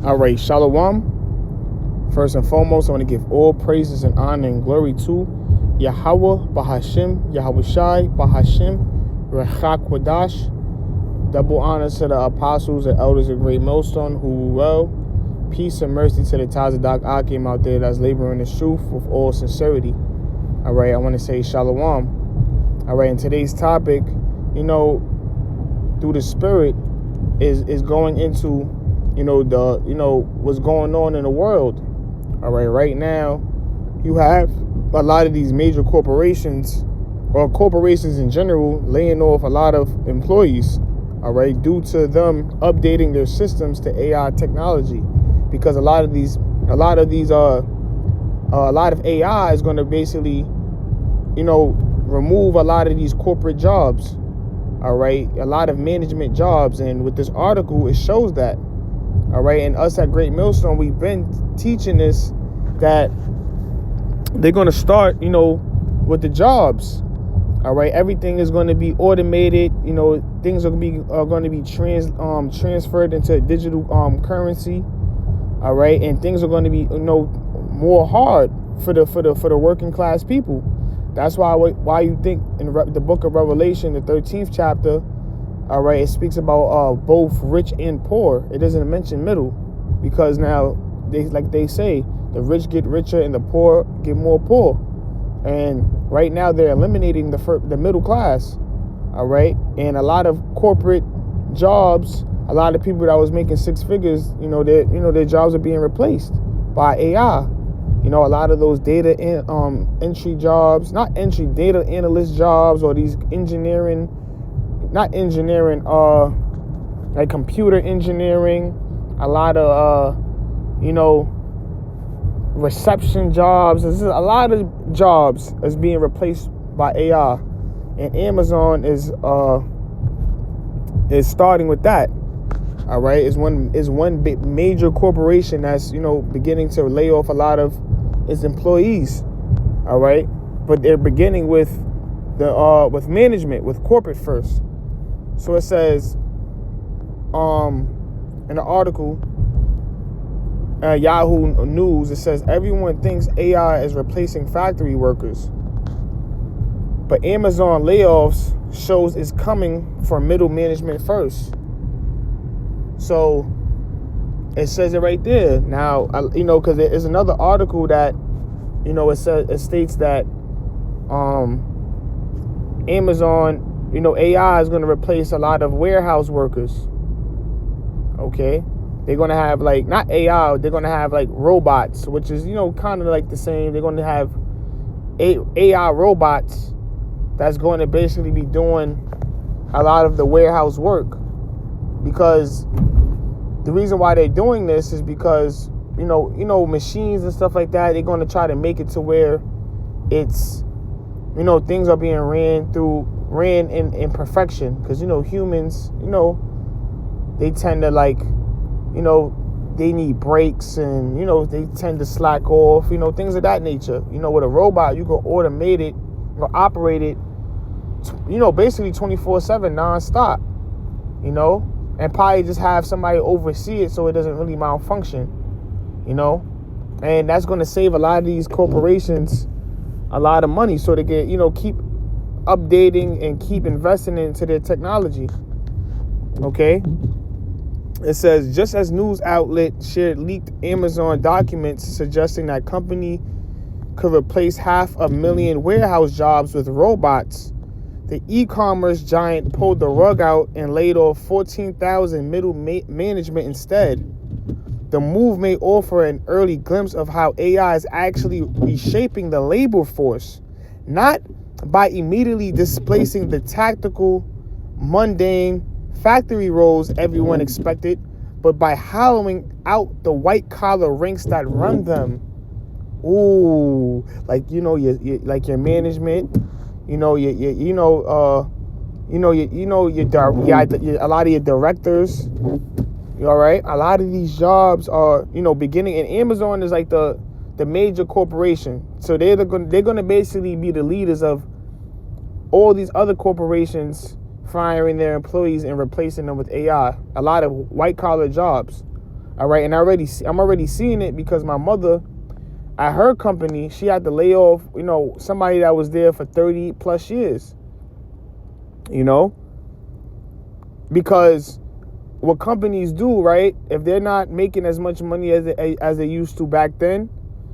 All right, Shalom. First and foremost, I want to give all praises and honor and glory to Yahweh Bahashim, Yahweh Shai Bahashim, Rechak Wadash. Double honor to the apostles and elders of Great Millstone who well. Peace and mercy to the Tazadak Akim out there that's laboring the truth with all sincerity. All right, I want to say Shalom. All right, and today's topic, through the Spirit, is going into what's going on in the world. All right, right now you have a lot of these major corporations or corporations in general laying off a lot of employees, all right, due to them updating their systems to AI technology, because a lot of AI is going to basically remove a lot of these corporate jobs, all right, a lot of management jobs. And with this article, it shows that. All right, and us at Great Millstone, we've been teaching this, that they're going to start, with the jobs. All right, everything is going to be automated. Things are going to be transferred into digital currency. All right, and things are going to be more hard for the working class people. That's why you think in the book of Revelation, the 13th chapter. All right, it speaks about both rich and poor. It doesn't mention middle, because now they say the rich get richer and the poor get more poor. And right now they're eliminating the middle class. All right, and a lot of corporate jobs, a lot of people that was making six figures, their jobs are being replaced by AI. A lot of those data entry jobs, data analyst jobs, or these like computer engineering, a lot of reception jobs. There's a lot of jobs that's being replaced by AI, and Amazon is starting with that. All right, is one big major corporation that's beginning to lay off a lot of its employees. All right, but they're beginning with with management, with corporate first. So it says, in the article, Yahoo News, it says everyone thinks AI is replacing factory workers, but Amazon layoffs shows it's coming for middle management first. So it says it right there. Now, because there is another article that, it states that Amazon, AI is going to replace a lot of warehouse workers. Okay, they're going to have not AI, they're going to have robots, which is kind of like the same. They're going to have AI robots that's going to basically be doing a lot of the warehouse work, because the reason why they're doing this is because machines and stuff like that, they're going to try to make it to where it's things are being ran in perfection, because humans, they tend to they need breaks, and they tend to slack off, things of that nature. With a robot, you can automate it or operate it basically 24/7 non-stop, and probably just have somebody oversee it so it doesn't really malfunction, and that's going to save a lot of these corporations a lot of money, so they can keep updating and keep investing into their technology. Okay, it says, just as news outlet shared leaked Amazon documents suggesting that company could replace 500,000 warehouse jobs with robots, the e-commerce giant pulled the rug out and laid off 14,000 middle management instead. The move may offer an early glimpse of how AI is actually reshaping the labor force, not by immediately displacing the tactical, mundane factory roles everyone expected, but by hollowing out the white-collar ranks that run them. Ooh, your management, a lot of your directors. All right, a lot of these jobs are beginning, and Amazon is like the major corporation, so they're going to basically be the leaders of all these other corporations firing their employees and replacing them with AI. A lot of white collar jobs. All right, and I'm already seeing it because my mother, at her company, she had to lay off, somebody that was there for 30 plus years, because what companies do, right? If they're not making as much money as they used to back then.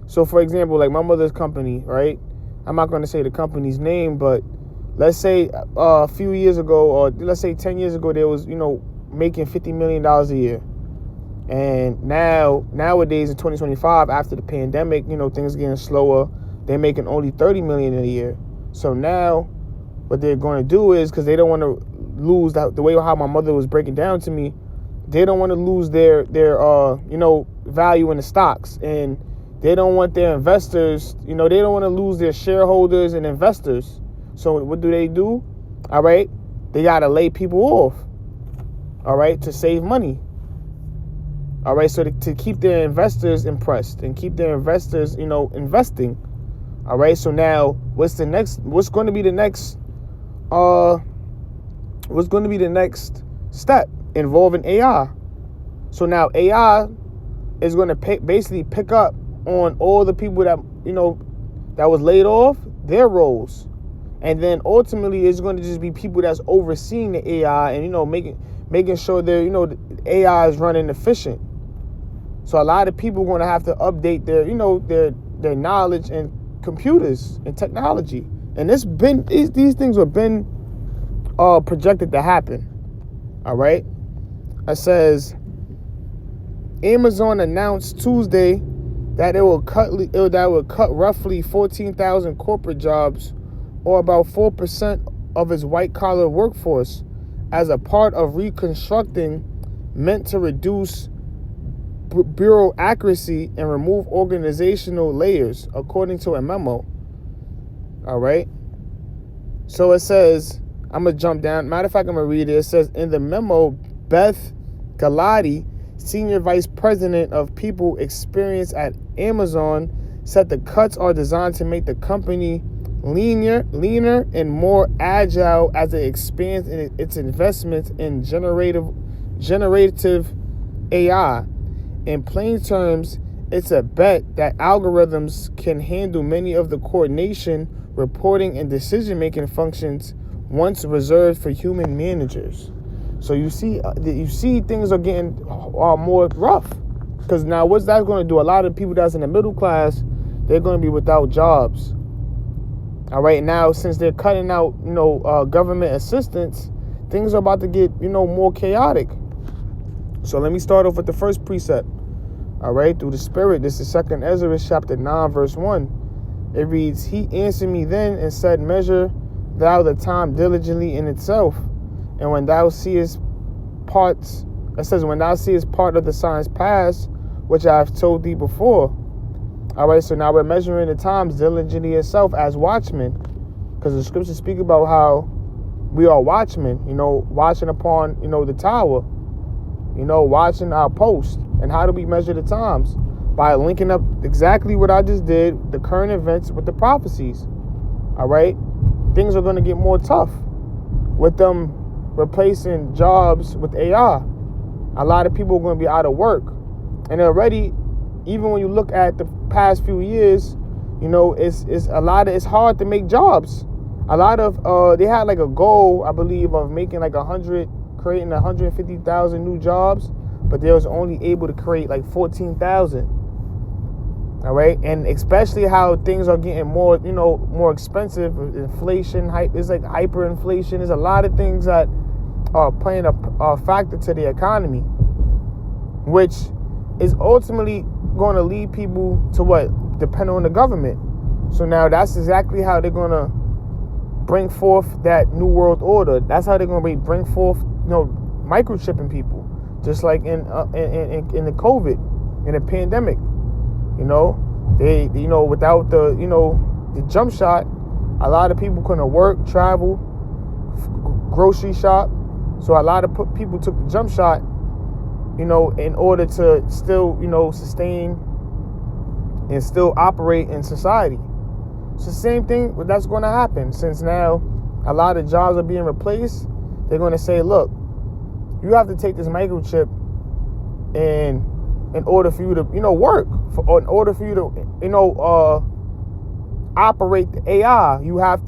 So, for example, like my mother's company, right? I'm not going to say the company's name, but let's say a few years ago, or let's say 10 years ago, they was, making $50 million a year. And nowadays in 2025, after the pandemic, things getting slower, they're making only $30 million a year. So now what they're going to do is, because they don't want to lose the way how my mother was breaking down to me, they don't want to lose their value in the stocks, and they don't want their investors, they don't want to lose their shareholders and investors. So what do? All right, they got to lay people off, all right, to save money. All right, so to keep their investors impressed and keep their investors, investing. All right, so now what's going to be the next step involving AI? So now AI is going to basically pick up on all the people that, that was laid off, their roles. And then ultimately it's going to just be people that's overseeing the AI and, making sure the AI is running efficient. So a lot of people are going to have to update their knowledge in computers and technology. And these things have been projected to happen. All right. It says Amazon announced Tuesday that it will cut roughly 14,000 corporate jobs, or about 4% of its white-collar workforce, as a part of reconstructing meant to reduce bureaucracy and remove organizational layers, according to a memo. All right. So it says, I'm going to jump down. Matter of fact, I'm going to read it. It says, in the memo, Beth Galati, Senior Vice President of People Experience at Amazon, said the cuts are designed to make the company leaner and more agile as it expands its investments in generative AI. In plain terms, it's a bet that algorithms can handle many of the coordination, reporting, and decision-making functions once reserved for human managers. So you see things are getting more rough, because now what's that going to do? A lot of people that's in the middle class, they're going to be without jobs. All right, now since they're cutting out, government assistance, things are about to get, more chaotic. So let me start off with the first precept. All right, through the Spirit. This is 2 Ezra chapter 9, verse 1. It reads, He answered me then and said, Measure thou the time diligently in itself, and when thou seest parts, it says, when thou seest part of the signs pass, which I have told thee before. All right, so now we're measuring the times diligently itself as watchmen, because the scriptures speak about how we are watchmen, watching upon, the tower, watching our post. And how do we measure the times? By linking up exactly what I just did, the current events with the prophecies. All right, things are going to get more tough with them replacing jobs with AI. A lot of people are going to be out of work, and already, even when you look at the past few years, it's hard to make jobs. A lot of they had like a goal, I believe, of making like creating 150,000 new jobs, but they was only able to create like 14,000. All right, and especially how things are getting more expensive. Inflation, it's like hyperinflation. There's a lot of things that are playing a factor to the economy, which is ultimately going to lead people to what? Depend on the government. So now that's exactly how they're going to bring forth that new world order. That's how they're going to bring forth, microchipping people, just like in the COVID, in the pandemic. They without the jump shot, a lot of people couldn't work, travel, grocery shop. So a lot of people took the jump shot, in order to still, sustain and still operate in society. It's the same thing that's going to happen, since now a lot of jobs are being replaced. They're going to say, look, you have to take this microchip and in order for you to, work, or in order for you to, operate the AI. You have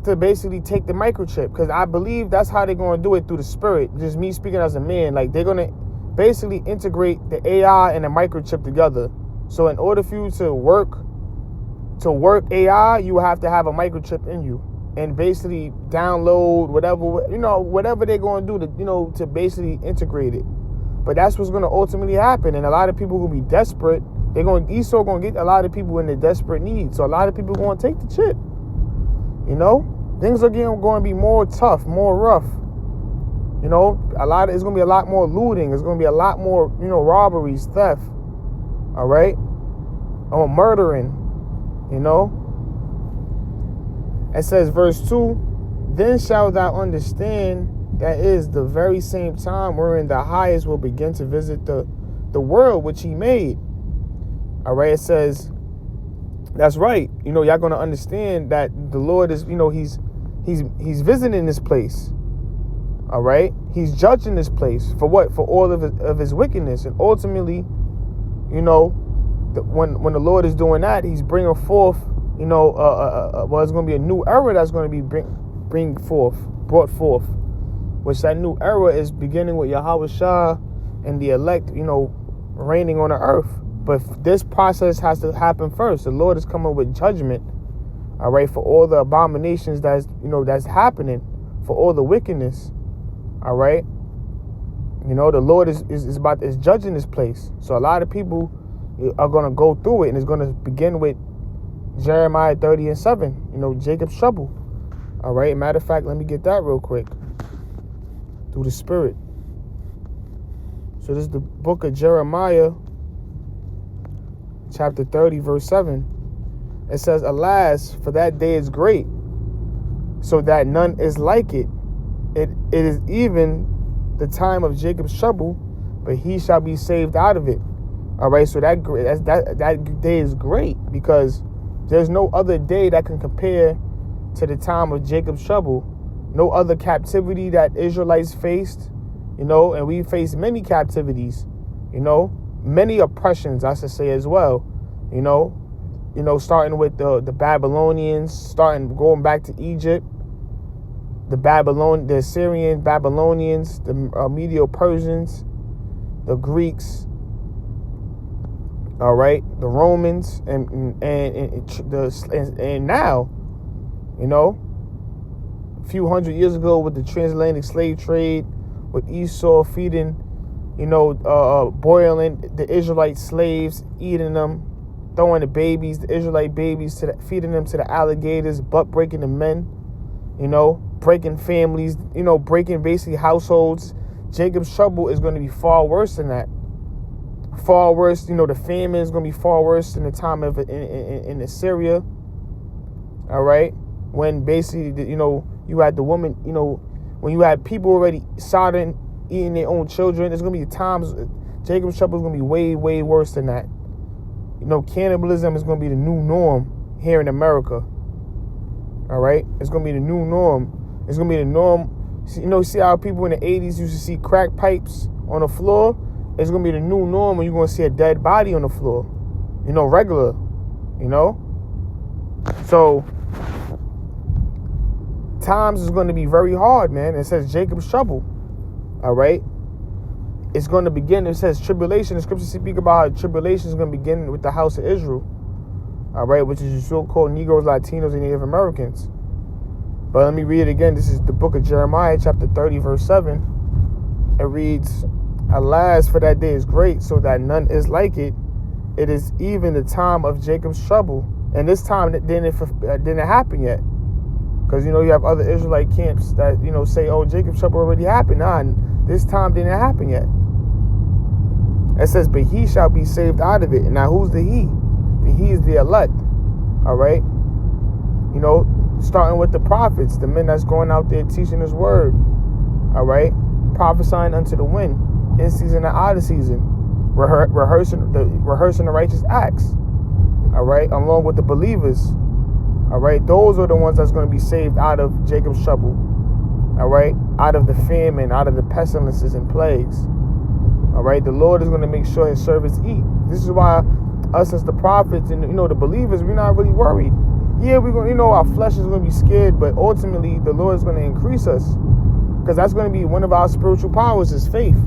to, basically take the microchip, because I believe that's how they're going to do it, through the spirit. Just me speaking as a man, like they're going to basically integrate the AI and the microchip together. So in order for you to work AI, you have to have a microchip in you, and basically download whatever they're going to do to basically integrate it. But that's what's going to ultimately happen, and a lot of people will be desperate. Esau going to get a lot of people in the desperate need. So a lot of people are going to take the chip. Things are going to be more tough, more rough. It's going to be a lot more looting. It's going to be a lot more, robberies, theft. All right, or murdering. It says, verse 2, then shalt thou understand that is the very same time wherein the highest will begin to visit the world which he made. All right, it says, that's right. Y'all going to understand that the Lord is, he's visiting this place. All right, he's judging this place for what? For all of his wickedness, and ultimately, when the Lord is doing that, he's bringing forth, it's going to be a new era that's going to be brought forth, which that new era is beginning with Yahweh Shah and the elect, reigning on the earth. But this process has to happen first. The Lord is coming with judgment, all right, for all the abominations that's happening, for all the wickedness, all right. The Lord is judging this place. So a lot of people are going to go through it, and it's going to begin with Jeremiah 30:7, Jacob's trouble. All right, matter of fact, let me get that real quick through the spirit. So this is the book of Jeremiah, chapter 30, verse 7. It says, alas, for that day is great, so that none is like it. It is even the time of Jacob's trouble, but he shall be saved out of it. All right, so that day is great, because there's no other day that can compare to the time of Jacob's trouble. No other captivity that Israelites faced, and we faced many captivities, many oppressions, I should say, as well, starting with the Babylonians, going back to Egypt, the Assyrian Babylonians, the Medo-Persians, the Greeks, all right, the Romans, and now, a few hundred years ago with the transatlantic slave trade, with Esau feeding, boiling the Israelite slaves, eating them, throwing the Israelite babies feeding them to the alligators, butt breaking the men, breaking families, breaking basically households. Jacob's trouble is going to be far worse than that. Far worse, the famine is going to be far worse than the time of in Assyria. All right, when basically, you had the woman, when you had people already sodding, eating their own children, there's going to be times Jacob's trouble is going to be way, way worse than that. Cannibalism is going to be the new norm here in America. All right, it's going to be the new norm. It's going to be the norm. See how people in the 80s used to see crack pipes on the floor? It's going to be the new norm when you're going to see a dead body on the floor. Regular. So times is going to be very hard, man. It says Jacob's trouble. All right. It's going to begin. It says tribulation. The scriptures speak about how tribulation is going to begin with the house of Israel. All right, which is your so-called Negroes, Latinos, and Native Americans. But let me read it again. This is the book of Jeremiah, chapter 30, verse 7. It reads, alas, for that day is great, so that none is like it. It is even the time of Jacob's trouble. And this time didn't happen yet. Because, you have other Israelite camps that, say, oh, Jacob's trouble already happened. Nah, this time didn't happen yet. It says, but he shall be saved out of it. Now, who's the he? The he is the elect. All right? Starting with the prophets, the men that's going out there teaching his word. All right? Prophesying unto the wind, in season and out of season. Rehearsing the righteous acts. All right? Along with the believers. All right? Those are the ones that's going to be saved out of Jacob's trouble. All right? Out of the famine, out of the pestilences and plagues. All right, the Lord is going to make sure his servants eat. This is why us as the prophets and the believers, we're not really worried. Yeah, we're going, our flesh is going to be scared, but ultimately the Lord is going to increase us, because that's going to be one of our spiritual powers is faith.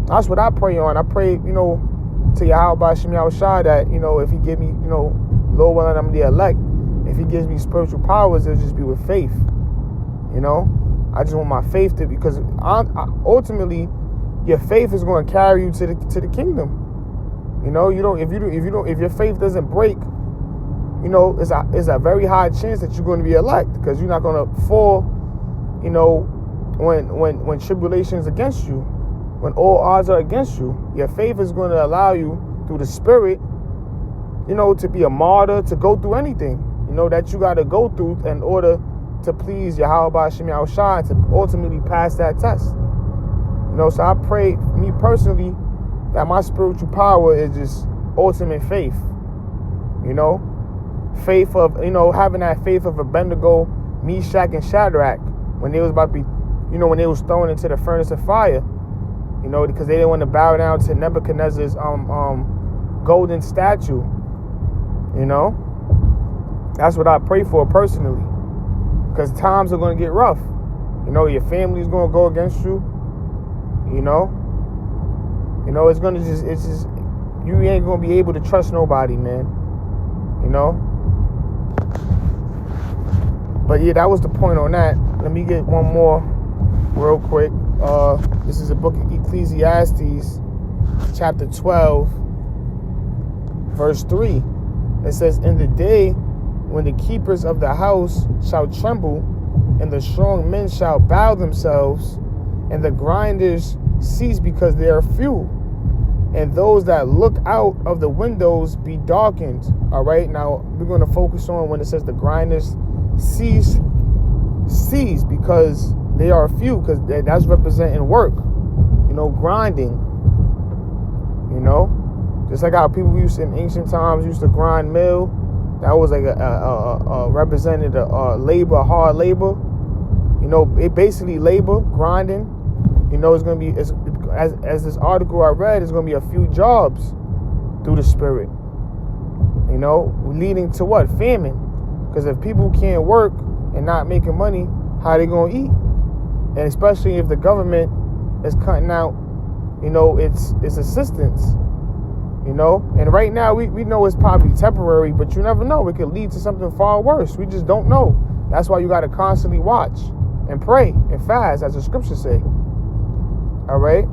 That's what I pray on. I pray, to Yahweh Shem Yahushua that, if he give me, Lord willing, I'm the elect. If he gives me spiritual powers, it'll just be with faith. I just want my faith to, because ultimately, your faith is going to carry you to the kingdom. If your faith doesn't break, it's a very high chance that you're going to be elect, because you're not going to fall, when tribulation is against you, when all odds are against you. Your faith is going to allow you through the Spirit, to be a martyr, to go through anything, that you got to go through in order to please Yahweh Shem Yahushua, to ultimately pass that test. So I pray, me personally, that my spiritual power is just ultimate faith. Faith of, having that faith of Abednego, Meshach, and Shadrach when they was about to be, when they was thrown into the furnace of fire, because they didn't want to bow down to Nebuchadnezzar's golden statue. That's what I pray for personally, because times are going to get rough. Your family's going to go against you. It's going to it's just, you ain't going to be able to trust nobody, man. But yeah, that was the point on that. Let me get one more real quick. This is the book of Ecclesiastes, chapter 12, verse 3. It says, in the day when the keepers of the house shall tremble, and the strong men shall bow themselves, and the grinders cease because they are few, and those that look out of the windows be darkened. All right, now we're going to focus on when it says the grinders cease because they are few, because that's representing work, grinding, just like how people in ancient times used to grind mill. That was like a represented labor, hard labor. It basically labor, grinding. It's going to be, as this article I read, it's going to be a few jobs through the Spirit, leading to what? Famine. Because if people can't work and not making money, how they going to eat? And especially if the government is cutting out, its assistance, And right now, we know it's probably temporary, but you never know. It could lead to something far worse. We just don't know. That's why you got to constantly watch and pray and fast, as the scriptures say. All right?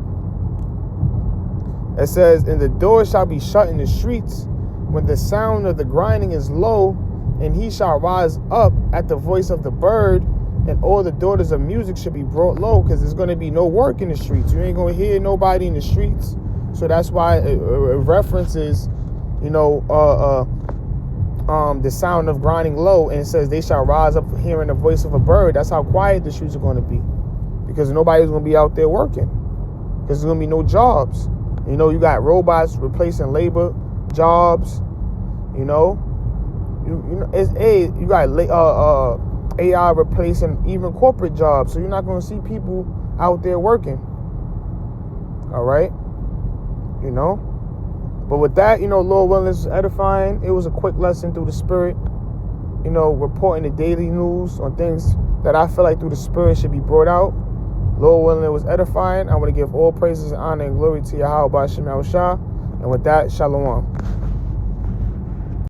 It says, and the doors shall be shut in the streets when the sound of the grinding is low, and he shall rise up at the voice of the bird, and all the daughters of music should be brought low, because there's going to be no work in the streets. You ain't going to hear nobody in the streets. So that's why it references, the sound of grinding low, and it says they shall rise up hearing the voice of a bird. That's how quiet the streets are going to be, because nobody's going to be out there working, because there's going to be no jobs. You got robots replacing labor jobs. You got AI replacing even corporate jobs. So you're not going to see people out there working. All right. But with that, Lord willing, is edifying. It was a quick lesson through the Spirit, reporting the daily news on things that I feel like through the Spirit should be brought out. Lord willing, it was edifying. I want to give all praises and honor and glory to Yahweh Shem Yahushua. And with that, shalom.